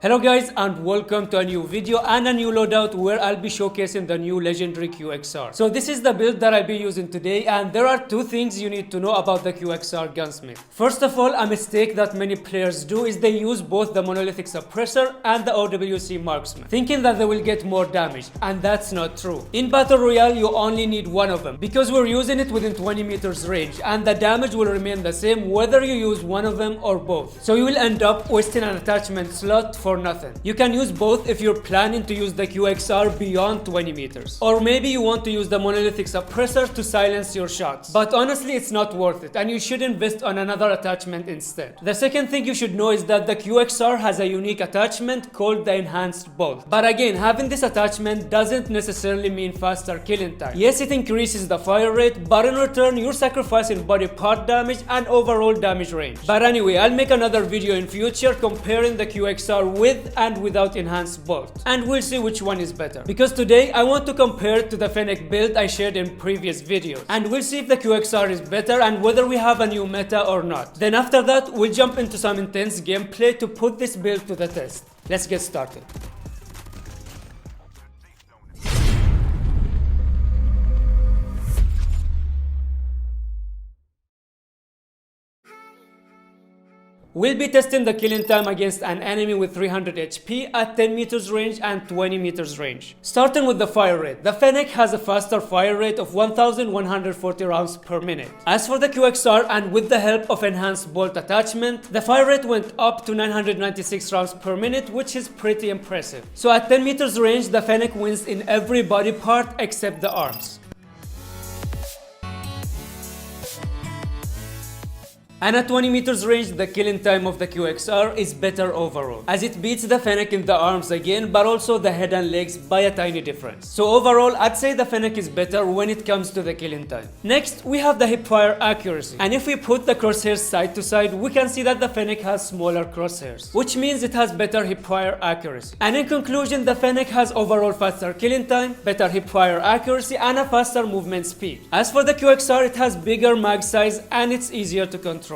Hello guys and welcome to a new video and a new loadout where I'll be showcasing the new legendary QXR. So this is the build that I'll be using today, and there are two things you need to know about the QXR Gunsmith. First of all, a mistake that many players do is they use both the Monolithic Suppressor and the OWC Marksman, thinking that they will get more damage, and that's not true. In Battle Royale you only need one of them because we're using it within 20 meters range and the damage will remain the same whether you use one of them or both. So you will end up wasting an attachment slot for nothing. You can use both if you're planning to use the QXR beyond 20 meters. Or maybe you want to use the Monolithic Suppressor to silence your shots. But honestly it's not worth it and you should invest on another attachment instead. The second thing you should know is that the QXR has a unique attachment called the Enhanced Bolt. But again, having this attachment doesn't necessarily mean faster killing time. Yes, it increases the fire rate, but in return you're sacrificing body part damage and overall damage range. But anyway, I'll make another video in future comparing the QXR with and without Enhanced Bolt, and we'll see which one is better. Because today I want to compare it to the Fennec build I shared in previous videos, and we'll see if the QXR is better and whether we have a new meta or not. Then after that we'll jump into some intense gameplay to put this build to the test. Let's get started. We'll be testing the killing time against an enemy with 300 HP at 10 meters range and 20 meters range. Starting with the fire rate, the Fennec has a faster fire rate of 1140 rounds per minute. As for the QXR, and with the help of Enhanced Bolt attachment, the fire rate went up to 996 rounds per minute, which is pretty impressive. So at 10 meters range, the Fennec wins in every body part except the arms. And at 20 meters range, the killing time of the QXR is better overall, as it beats the Fennec in the arms again, but also the head and legs by a tiny difference. So overall, I'd say the Fennec is better when it comes to the killing time. Next, we have the hipfire accuracy. And if we put the crosshairs side to side, we can see that the Fennec has smaller crosshairs, which means it has better hipfire accuracy. And in conclusion, the Fennec has overall faster killing time, better hipfire accuracy, and a faster movement speed. As for the QXR, it has bigger mag size and it's easier to control.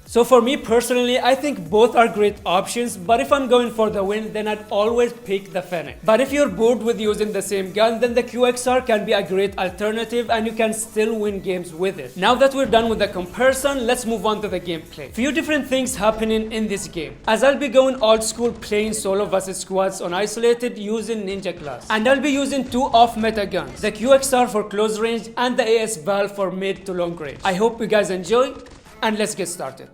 So for me personally, I think both are great options, but if I'm going for the win, then I'd always pick the Fennec. But if you're bored with using the same gun, then the QXR can be a great alternative and you can still win games with it. Now that we're done with the comparison, let's move on to the gameplay. Few different things happening in this game, as I'll be going old school playing solo versus squads on isolated using Ninja class. And I'll be using two off-meta guns, the QXR for close range and the AS Val for mid to long range. I hope you guys enjoy, and let's get started.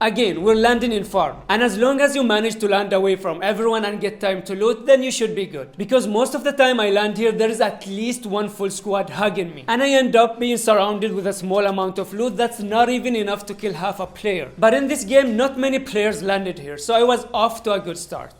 Again, we're landing in farm, and as long as you manage to land away from everyone and get time to loot, then you should be good. Because most of the time I land here, there is at least one full squad hugging me, and I end up being surrounded with a small amount of loot that's not even enough to kill half a player. But in this game, not many players landed here, so I was off to a good start.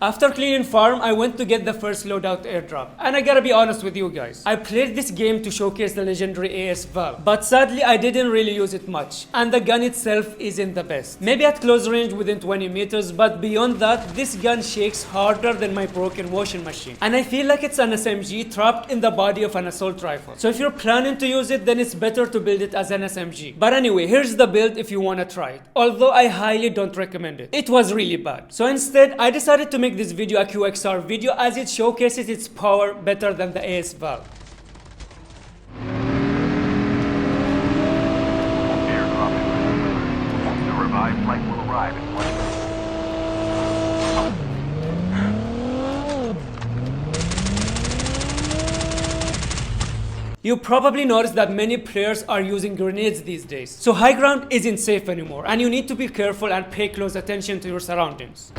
After cleaning farm, I went to get the first loadout airdrop. And I gotta be honest with you guys, I played this game to showcase the legendary AS Val, but sadly I didn't really use it much, and the gun itself isn't the best. Maybe at close range within 20 meters, but beyond that, this gun shakes harder than my broken washing machine. And I feel like it's an SMG trapped in the body of an assault rifle. So if you're planning to use it, then it's better to build it as an SMG. But anyway, here's the build if you wanna try it. Although I highly don't recommend it. It was really bad. So instead, I decided to make this video a QXR video as it showcases its power better than the AS Val. Airdrop in. The revived flight will arrive in 1 minute. You probably noticed that many players are using grenades these days. So high ground isn't safe anymore, and you need to be careful and pay close attention to your surroundings.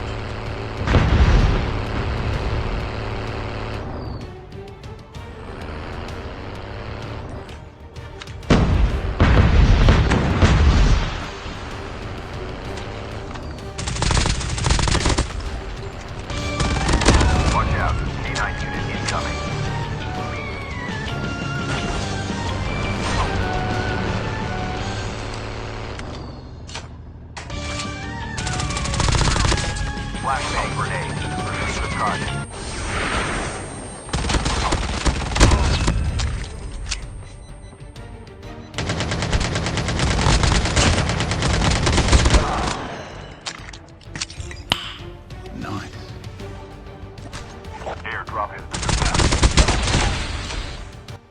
Watch out. K9 unit incoming. Flashbang grenade. Proceed with caution. Nice. Airdrop has been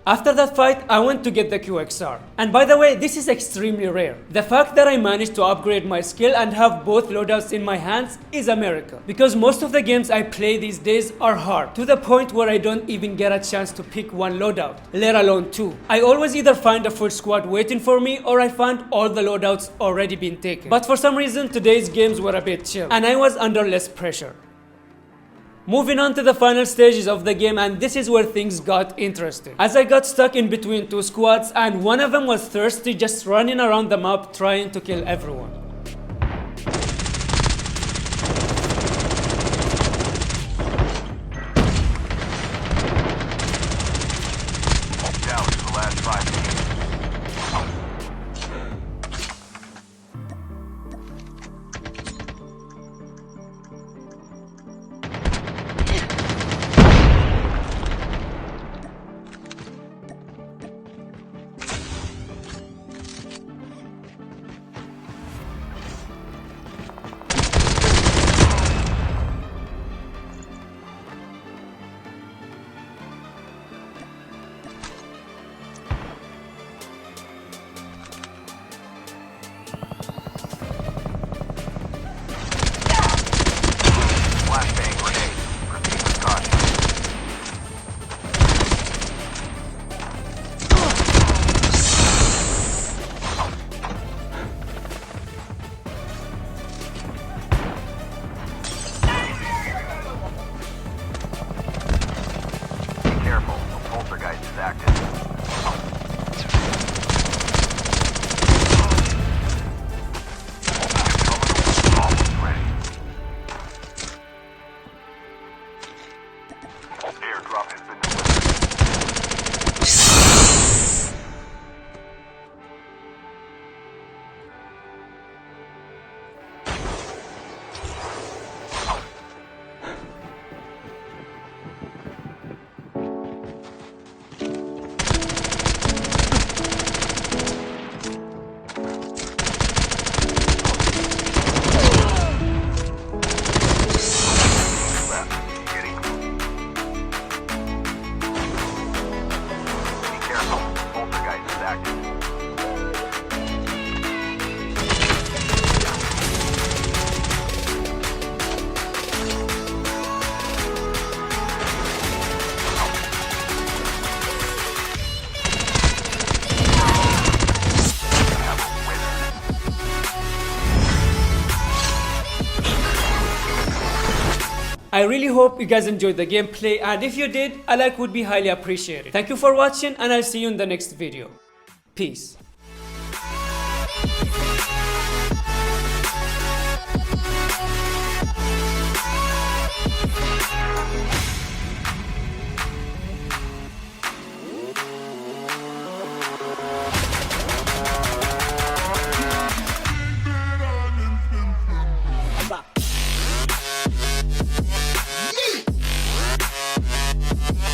After that fight, I went to get the QXR. And by the way, this is extremely rare. The fact that I managed to upgrade my skill and have both loadouts in my hands is a miracle. Because most of the games I play these days are hard, to the point where I don't even get a chance to pick one loadout, let alone two. I always either find a full squad waiting for me, or I find all the loadouts already been taken. But for some reason, today's games were a bit chill, and I was under less pressure. Moving on to the final stages of the game, and this is where things got interesting. As I got stuck in between two squads, and one of them was thirsty, just running around the map trying to kill everyone. down to the last 5 minutes. Flashbang grenade. Proceed with caution. Be careful, the poltergeist is active. Almost ready. Airdrop has been delivered. Left. Getting close. Be careful, poltergeist is active. I really hope you guys enjoyed the gameplay, and if you did, a like would be highly appreciated. Thank you for watching, and I'll see you in the next video. Peace.